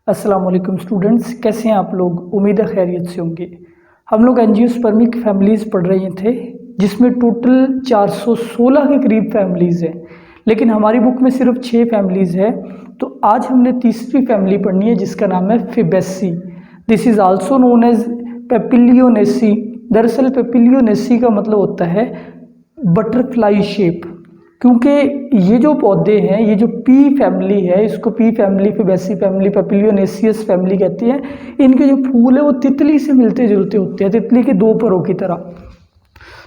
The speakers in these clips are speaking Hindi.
अस्सलाम वालेकुम स्टूडेंट्स, कैसे हैं आप लोग। उम्मीद है खैरियत से होंगे। हम लोग एंजियोस्पर्मिक फैमिलीज़ पढ़ रहे थे जिसमें टोटल 416 के करीब फैमिलीज़ हैं, लेकिन हमारी बुक में सिर्फ 6 फैमिलीज़ है। तो आज हमने तीसरी फैमिली पढ़नी है जिसका नाम है Fabaceae. This is also known as Papilionaceae. दरअसल पेपिलियोनेसी का मतलब होता है बटरफ्लाई शेप, क्योंकि ये जो पौधे हैं, ये जो पी फैमिली है, इसको pea family, Fabaceae family, papilionaceous family कहती है। इनके जो फूल है वो तितली से मिलते जुलते होते हैं, तितली के दो परों की तरह।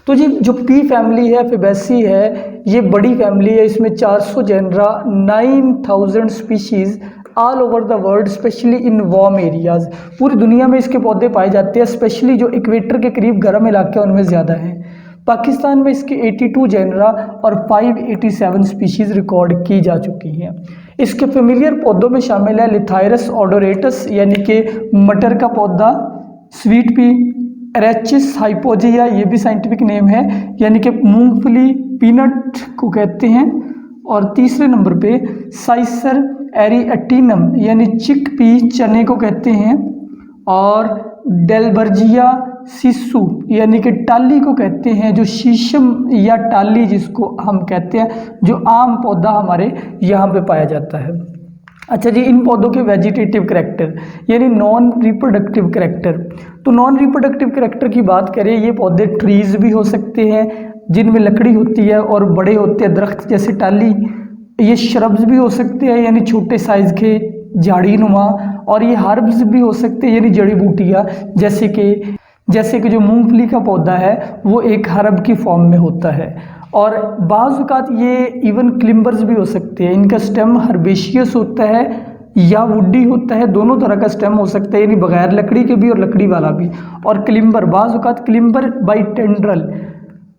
तो ये जो पी फैमिली है, फेबेसी है, ये बड़ी फैमिली है। इसमें 400 genera, 9000 species all over the world, specially in warm areas. पूरी दुनिया में इसके पौधे पाए जाते हैं, स्पेशली जो इक्वेटर के करीब गर्म इलाके हैं उनमें ज़्यादा हैं। पाकिस्तान में इसके 82 जेनरा और 587 स्पीशीज़ रिकॉर्ड की जा चुकी हैं। इसके फेमिलियर पौधों में शामिल है लिथायरस ओडोरेटस यानी कि मटर का पौधा, स्वीट पी, एरेचिस हाइपोजिया, ये भी साइंटिफिक नेम है, यानी कि मूंगफली, पीनट को कहते हैं। और तीसरे नंबर पे साइसर एरिएटिनम यानी चिक पी, चने को कहते हैं। और डेलबर्जिया सिसु यानी कि टाली को कहते हैं, जो शीशम या टाली जिसको हम कहते हैं, जो आम पौधा हमारे यहाँ पे पाया जाता है। अच्छा जी, इन पौधों के वेजिटेटिव करैक्टर यानी नॉन रिप्रोडक्टिव करैक्टर। तो नॉन रिप्रोडक्टिव करैक्टर की बात करें, ये पौधे ट्रीज भी हो सकते हैं जिनमें लकड़ी होती है और बड़े होते हैं दरख्त जैसे टाली। ये श्रब्स भी हो सकते हैं यानी छोटे साइज के झाड़ी नुमा। और ये हर्ब्स भी हो सकते हैं यानी जड़ी बूटियाँ, जैसे कि जो मूंगफली का पौधा है वो एक हर्ब की फॉर्म में होता है। और बाज़ औक़ात ये इवन क्लिम्बर्स भी हो सकते हैं। इनका स्टेम हर्बेशियस होता है या वुडी होता है, दोनों तरह का स्टेम हो सकता है, यानी बगैर लकड़ी के भी और लकड़ी वाला भी। और क्लिम्बर, बाज़ औक़ात क्लिम्बर बाई टेंड्रल।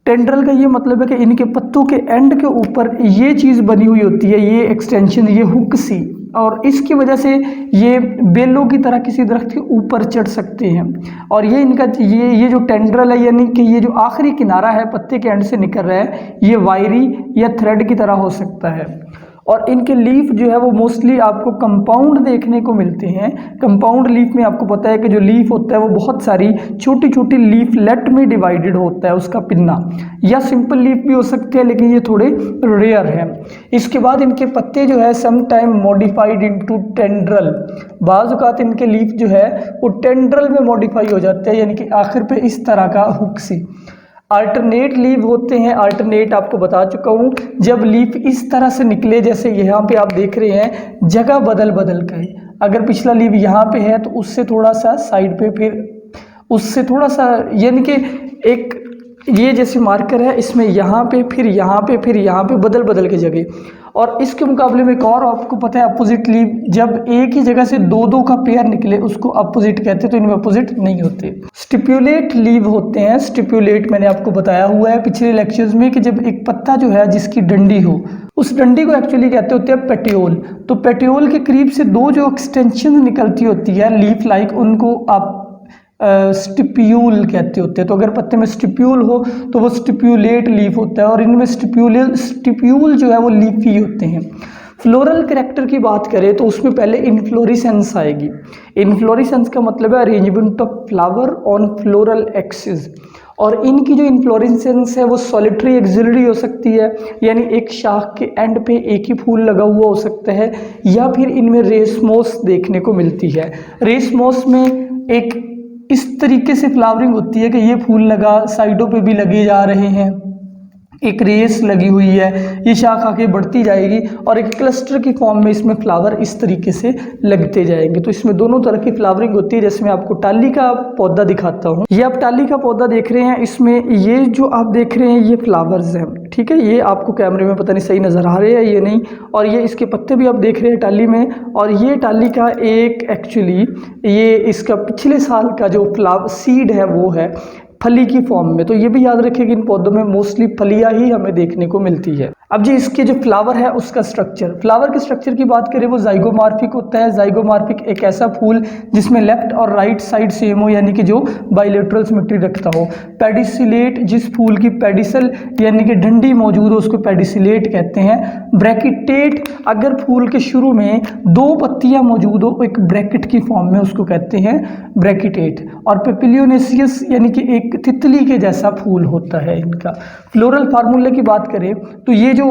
टेंड्रल का ये मतलब है कि इनके पत्तों के एंड के ऊपर ये चीज़ बनी हुई होती है, ये एक्सटेंशन, ये हुक सी, और इसकी वजह से ये बेलों की तरह किसी दरख्त के ऊपर चढ़ सकते हैं। और ये इनका ये जो टेंड्रल है यानी कि ये जो आखिरी किनारा है पत्ते के एंड से निकल रहा है, ये वायरी या थ्रेड की तरह हो सकता है। और इनके लीफ जो है वो मोस्टली आपको कंपाउंड देखने को मिलते हैं। कंपाउंड लीफ में आपको पता है कि जो लीफ होता है वो बहुत सारी छोटी छोटी लीफलेट में डिवाइडेड होता है उसका पिन्ना, या सिंपल लीफ भी हो सकते हैं, लेकिन ये थोड़े रेयर हैं। इसके बाद इनके पत्ते जो है some time modified into tendril. बाज़ औक़ात इनके लीफ जो है वो टेंड्रल में मॉडिफाई हो जाते हैं, यानी कि आखिर पे इस तरह का हुक सी। अल्टरनेट लीव होते हैं। अल्टरनेट आपको बता चुका हूँ, जब लीफ इस तरह से निकले, जैसे यहाँ पे आप देख रहे हैं, जगह बदल बदल कर। अगर पिछला लीव यहाँ पे है तो उससे थोड़ा सा साइड पे, फिर उससे थोड़ा सा, यानी कि एक ये जैसे मार्कर है, इसमें यहाँ पे, फिर यहाँ पे, फिर यहाँ पे, बदल बदल के जगह। और इसके मुकाबले में एक और आपको पता है अपोजिट लीव, जब एक ही जगह से दो दो का पेयर निकले उसको अपोजिट कहते हैं, तो इनमें अपोजिट नहीं होते। स्टिप्यूलेट लीव होते हैं। स्टिप्यूलेट मैंने आपको बताया हुआ है पिछले लेक्चर्स में कि जब एक पत्ता जो है जिसकी डंडी हो, उस डंडी को एक्चुअली कहते होते हैं पेटियोल। तो पेटियोल के करीब से दो जो एक्सटेंशन निकलती होती है लीफ लाइक, उनको आप स्टिप्यूल कहते होते हैं। तो अगर पत्ते में स्टिप्यूल हो तो वो स्टिप्यूलेट लीफ होता है, और इनमें स्टिप्यूल जो है वो लीफी होते हैं। फ्लोरल कैरेक्टर की बात करें तो उसमें पहले इन्फ्लोरेसेंस आएगी। इन्फ्लोरेसेंस का मतलब है arrangement of flower on floral axis. और इनकी जो इन्फ्लोरेसेंस है वो सॉलिटरी एक्सिलरी हो सकती है, यानी एक शाख के एंड पे एक ही फूल लगा हुआ हो सकता है, या फिर इनमें रेसमोस देखने को मिलती है। रेसमोस में एक इस तरीके से फ्लावरिंग होती है कि ये फूल लगा, साइडों पे भी लगे जा रहे हैं, एक रेस लगी हुई है, ये शाख आके बढ़ती जाएगी और एक क्लस्टर की फॉर्म में इसमें फ्लावर इस तरीके से लगते जाएंगे। तो इसमें दोनों तरह की फ्लावरिंग होती है। जैसे मैं आपको टाली का पौधा दिखाता हूँ, ये आप टाली का पौधा देख रहे हैं, इसमें ये जो आप देख रहे हैं ये फ्लावर्स हैं, ठीक है। ये आपको कैमरे में पता नहीं सही नज़र आ रहे हैं ये नहीं, और ये इसके पत्ते भी आप देख रहे हैं टाली में। और ये टाली का एक एक्चुअली ये इसका पिछले साल का जो फ्लावर सीड है वो है फली की फॉर्म में। तो ये भी याद रखिए कि इन पौधों में मोस्टली फलियां ही हमें देखने को मिलती है। अब जी इसके जो फ्लावर है उसका स्ट्रक्चर, फ्लावर के स्ट्रक्चर की बात करें वो जाइगोमॉर्फिक होता है। जाइगोमॉर्फिक एक ऐसा फूल जिसमें लेफ्ट और राइट साइड सेम हो, यानी कि जो बाइलेटरल सिमेट्री रखता हो। पेडिसिलेट, जिस फूल की पेडिसल यानी कि डंडी मौजूद हो उसको पेडिसिलेट कहते हैं। ब्रैकिटेट, अगर फूल के शुरू में दो पत्तियां मौजूद हो एक ब्रैकेट की फॉर्म में उसको कहते हैं ब्रैकिटेट। और पेपिलियोनेसियस यानी कि एक तितली के जैसा फूल होता है इनका। फ्लोरल फार्मूले की बात करें तो ये जो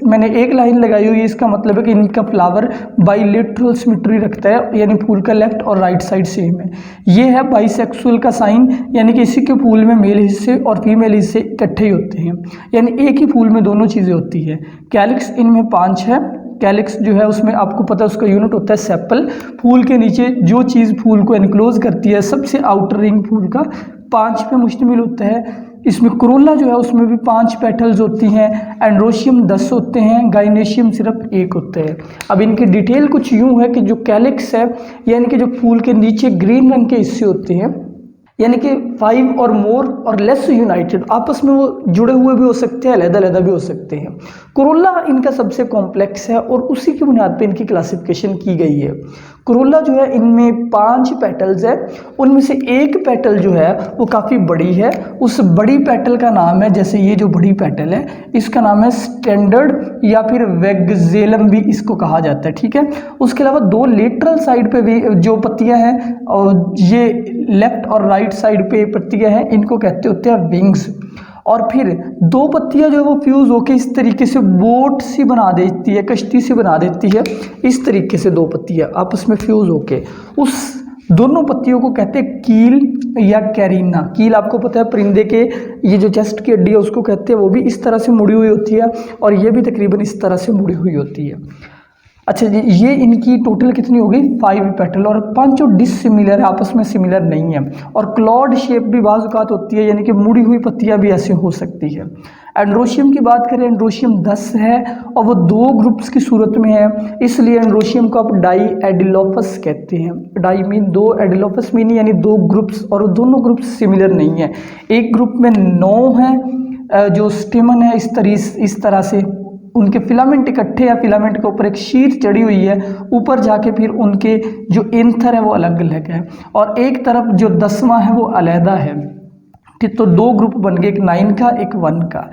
मैंने एक लाइन लगाई हुई है इसका मतलब है कि इनका फ्लावर बाइलेटरल सिमेट्री रखता है, यानी फूल का लेफ्ट और राइट साइड सेम है। ये है बाइसेक्सुअल का साइन, यानी कि इसी के फूल में मेल हिस्से और फीमेल हिस्से इकट्ठे ही होते हैं, यानी एक ही फूल में दोनों चीज़ें होती है। कैलिक्स इनमें 5 है। कैलिक्स जो है उसमें आपको पता है उसका यूनिट होता है सेपल। फूल के नीचे जो चीज़ फूल को एनक्लोज करती है, सबसे आउटर रिंग फूल का 5 पे मुश्तमिल होता है। इसमें कोरोला जो है उसमें भी 5 पेटल्स होती हैं। एंड्रोशियम 10 होते हैं, गाइनेशियम सिर्फ 1 होता है। अब इनकी डिटेल कुछ यूँ है कि जो कैलिक्स है यानी कि जो फूल के नीचे ग्रीन रंग के हिस्से होते हैं, यानी कि 5 और मोर और लेस यूनाइटेड, आपस में वो जुड़े हुए भी हो सकते हैं, अलग-अलग भी हो सकते हैं। कोरोला इनका सबसे कॉम्प्लेक्स है और उसी की बुनियाद पे इनकी क्लासिफिकेशन की गई है। कोरोला जो है इनमें 5 पेटल्स है, उनमें से एक पेटल जो है वो काफ़ी बड़ी है। उस बड़ी पेटल का नाम है, जैसे ये जो बड़ी पेटल है इसका नाम है स्टैंडर्ड या फिर वेगजेलम भी इसको कहा जाता है, ठीक है। उसके अलावा 2 लेटरल साइड पे भी जो पत्तियां हैं और ये लेफ्ट और राइट साइड पे पत्तियां हैं इनको कहते होते हैं विंग्स। और फिर 2 पत्तियां जो है वो फ्यूज होके इस तरीके से बोट सी बना देती है, कश्ती सी बना देती है। इस तरीके से 2 पत्तियां आपस में फ्यूज होके उस दोनों पत्तियों को कहते हैं कील या कैरिना। कील आपको पता है परिंदे के ये जो चेस्ट की हड्डी है उसको कहते हैं, वो भी इस तरह से मुड़ी हुई होती है और ये भी तकरीबन इस तरह से मुड़ी हुई होती है। अच्छा जी, ये इनकी टोटल कितनी हो गई 5 पेटल और 5 डिसिमिलर है, आपस में सिमिलर नहीं है। और क्लॉड शेप भी बाज़ औक़ात होती है, यानी कि मुड़ी हुई पत्तियां भी ऐसे हो सकती है। एंड्रोशियम की बात करें, एंड्रोशियम 10 है और वो 2 ग्रुप्स की सूरत में है, इसलिए एंड्रोशियम को आप डाई एडिलोफस कहते हैं। डाई मीन 2, एडिलोफस मीन यानी 2 ग्रुप्स, और दोनों ग्रुप्स सिमिलर नहीं है। एक ग्रुप में 9 है जो स्टेमन है इस तरह से, उनके फिलामेंट इकट्ठे या फिलामेंट के ऊपर एक शीट चढ़ी हुई है, ऊपर जाके फिर उनके जो एंथर है वो अलग अलग है, और एक तरफ जो 10वां है वो अलहदा है। ठीक, तो 2 ग्रुप बन गए, एक 9 का एक 1 का।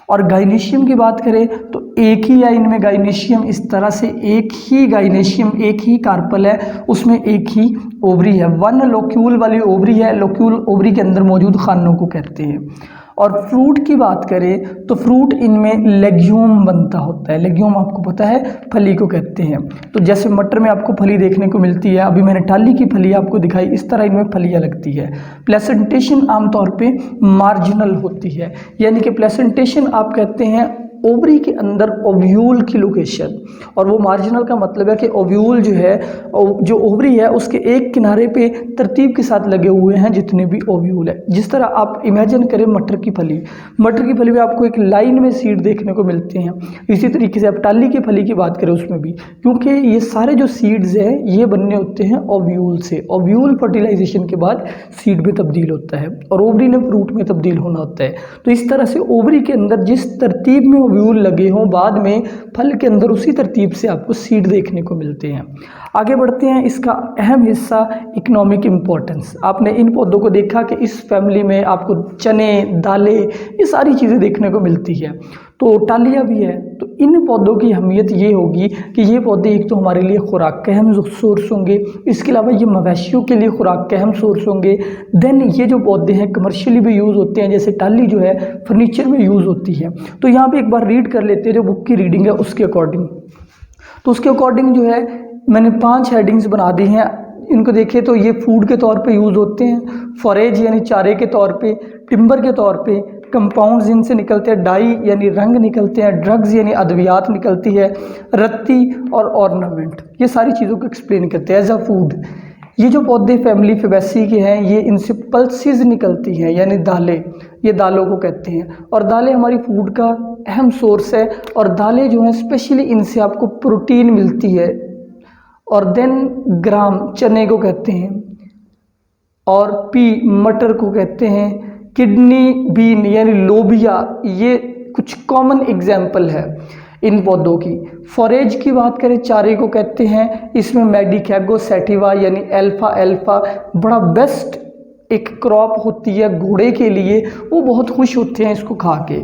और गाइनेशियम की बात करें तो एक ही है इनमें गाइनेशियम, इस तरह से एक ही गाइनेशियम, एक ही कार्पल है, उसमें एक ही ओवरी है। 1 लोक्यूल वाली ओवरी है, लोक्यूल ओवरी के अंदर मौजूद खानों को कहते हैं। और फ्रूट की बात करें तो फ्रूट इनमें लेग्यूम बनता होता है। लेग्यूम आपको पता है फली को कहते हैं। तो जैसे मटर में आपको फली देखने को मिलती है, अभी मैंने टाली की फली आपको दिखाई, इस तरह इनमें फलियां लगती है। प्लेसेंटेशन आमतौर पे मार्जिनल होती है, यानी कि प्लेसेंटेशन आप कहते हैं ओवरी के अंदर ओव्यूल की लोकेशन, और वो मार्जिनल का मतलब है कि ओव्यूल जो है, जो ओवरी है उसके एक किनारे पे तरतीब के साथ लगे हुए हैं जितने भी ओव्यूल है। जिस तरह आप इमेजिन करें मटर की फली में आपको एक लाइन में सीड देखने को मिलते हैं, इसी तरीके से आप टाली की फली की बात करें उसमें भी, क्योंकि ये सारे जो सीड्स हैं ये बनने होते हैं ओव्यूल से। ओव्यूल फर्टिलाइजेशन के बाद सीड में तब्दील होता है और ओवरी ने फ्रूट में तब्दील होना होता है। तो इस तरह से ओवरी के अंदर जिस तरतीब में ओव्यूल लगे हों, बाद में फल के अंदर उसी तरतीब से आपको सीड देखने को मिलते हैं। आगे बढ़ते हैं, इसका अहम हिस्सा इकोनॉमिक इम्पोर्टेंस। आपने इन पौधों को देखा कि इस फैमिली में आपको चने, दालें, ये सारी चीज़ें देखने को मिलती है। तो टालिया भी है। तो इन पौधों की अहमियत ये होगी कि ये पौधे एक तो हमारे लिए खुराक के अहम सोर्स होंगे, इसके अलावा ये मवेशियों के लिए खुराक के अहम सोर्स होंगे। देन ये जो पौधे हैं कमर्शियली भी यूज़ होते हैं, जैसे टाली जो है फर्नीचर में यूज़ होती है। तो यहाँ पे एक बार रीड कर लेते हैं जो बुक की रीडिंग है उसके अकॉर्डिंग। तो उसके अकॉर्डिंग जो है मैंने 5 हेडिंग्स बना दी हैं। इनको देखें तो ये फूड के तौर पे यूज़ होते हैं, फॉरेज यानी चारे के तौर पे, टिम्बर के तौर पे, कंपाउंड्स इनसे निकलते हैं, डाई यानी रंग निकलते हैं, ड्रग्स यानी अद्वियात निकलती है, रत्ती और ऑर्नामेंट, ये सारी चीज़ों को एक्सप्लेन करते हैं एज अ फूड। ये जो पौधे फैमिली फेबेसी के हैं ये इनसे पल्सेस निकलती हैं यानी दालें, ये दालों को कहते हैं। और दालें हमारी फूड का अहम सोर्स है, और दालें जो हैं स्पेशली इनसे आपको प्रोटीन मिलती है। और देन ग्राम चने को कहते हैं, और पी मटर को कहते हैं, किडनी बीन यानी लोबिया, ये कुछ कॉमन एग्जाम्पल है इन पौधों की। फॉरेज की बात करें, चारे को कहते हैं, इसमें मेडिकैगो सैटिवा यानी अल्फा अल्फा बड़ा बेस्ट एक क्रॉप होती है घोड़े के लिए, वो बहुत खुश होते हैं इसको खा के।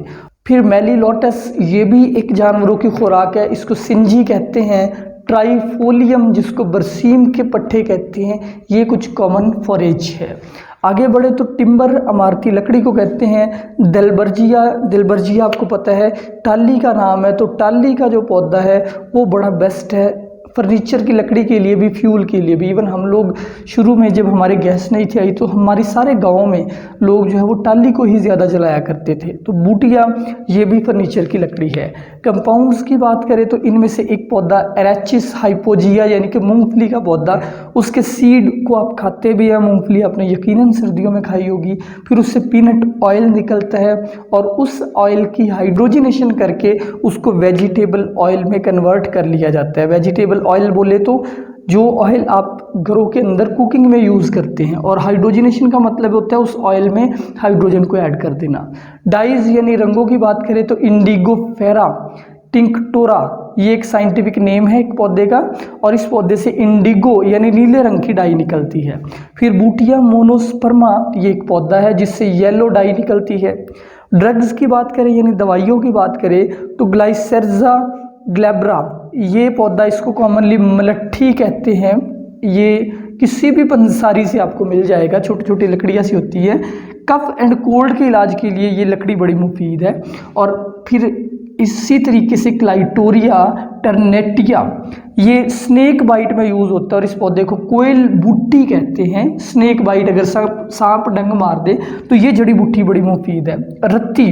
फिर मेलिलोटस, ये भी एक जानवरों की खुराक है, इसको सिंजी कहते हैं। ट्राइफोलियम जिसको बरसीम के पट्टे कहते हैं, ये कुछ कॉमन फॉरेज है। आगे बढ़े तो टिम्बर, इमारती लकड़ी को कहते हैं। दिलबर्जिया, दिलबर्जिया आपको पता है टाली का नाम है, तो टाली का जो पौधा है वो बड़ा बेस्ट है फर्नीचर की लकड़ी के लिए भी, फ्यूल के लिए भी। इवन हम लोग शुरू में जब हमारे गैस नहीं थी आई तो हमारे सारे गाँव में लोग जो है वो टाली को ही ज़्यादा जलाया करते थे। तो बूटिया ये भी फर्नीचर की लकड़ी है। कंपाउंड्स की बात करें तो इनमें से एक पौधा एरेचिस हाइपोजिया यानी कि मूंगफली का पौधा, उसके सीड को आप खाते भी हैं। मूंगफली आपने यकीनन सर्दियों में खाई होगी। फिर उससे पीनट ऑयल निकलता है और उस ऑयल की हाइड्रोजिनेशन करके उसको वेजिटेबल ऑयल में कन्वर्ट कर लिया जाता है। वेजिटेबल ऑयल बोले तो जो ऑयल आप घरों के अंदर कुकिंग में यूज़ करते हैं, और हाइड्रोजनेशन का मतलब होता है उस ऑयल में हाइड्रोजन को ऐड कर देना। डाइज यानी रंगों की बात करें तो इंडिगो फेरा टिंक्टोरा, ये एक साइंटिफिक नेम है एक पौधे का, और इस पौधे से इंडिगो यानी नीले रंग की डाई निकलती है। फिर बूटिया मोनोस्पर्मा, ये एक पौधा है जिससे येलो डाई निकलती है। ड्रग्स की बात करें यानी दवाइयों की बात करें तो ग्लाइसेर्जा ग्लैब्रा, ये पौधा, इसको कॉमनली मलट्ठी कहते हैं। ये किसी भी पंसारी से आपको मिल जाएगा, छोटी छोटी लकड़ियाँ सी होती है। कफ एंड कोल्ड के इलाज के लिए ये लकड़ी बड़ी मुफीद है। और फिर इसी तरीके से क्लाइटोरिया टर्नेटिया, ये स्नेक बाइट में यूज़ होता है और इस पौधे को कोयल बूटी कहते हैं। स्नेक बाइट अगर सांप डंग मार दे तो ये जड़ी बूटी बड़ी मुफीद है। रत्ती,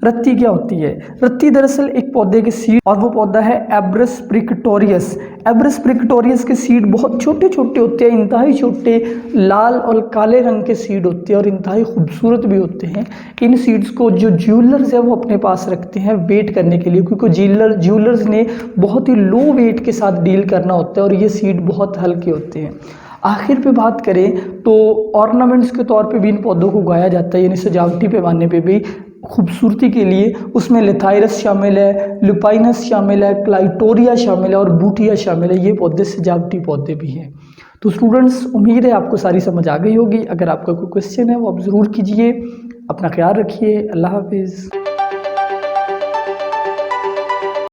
रत्ती क्या होती है? रत्ती दरअसल एक पौधे के सीड, और वो पौधा है एब्रस प्रिकटोरियस। एब्रस प्रिकटोरियस के सीड बहुत छोटे छोटे होते हैं, इंतहाई छोटे, लाल और काले रंग के सीड होते हैं और इंतहाई खूबसूरत भी होते हैं। इन सीड्स को जो ज्वेलर्स है वो अपने पास रखते हैं वेट करने के लिए, क्योंकि ज्वेलर्स ने बहुत ही लो वेट के साथ डील करना होता है और ये सीड बहुत हल्के होते हैं। आखिर पे बात करें तो ऑर्नामेंट्स के तौर पे भी इन पौधों को उगाया जाता है, यानी सजावटी पैमाने पे भी खूबसूरती के लिए। उसमें लिथाइरस शामिल है, लुपाइनस शामिल है, क्लाइटोरिया शामिल है और बूटिया शामिल है। ये पौधे सजावटी पौधे भी हैं। तो स्टूडेंट्स, उम्मीद है आपको सारी समझ आ गई होगी। अगर आपका कोई क्वेश्चन है वो आप ज़रूर कीजिए। अपना ख्याल रखिए। अल्लाह हाफिज़।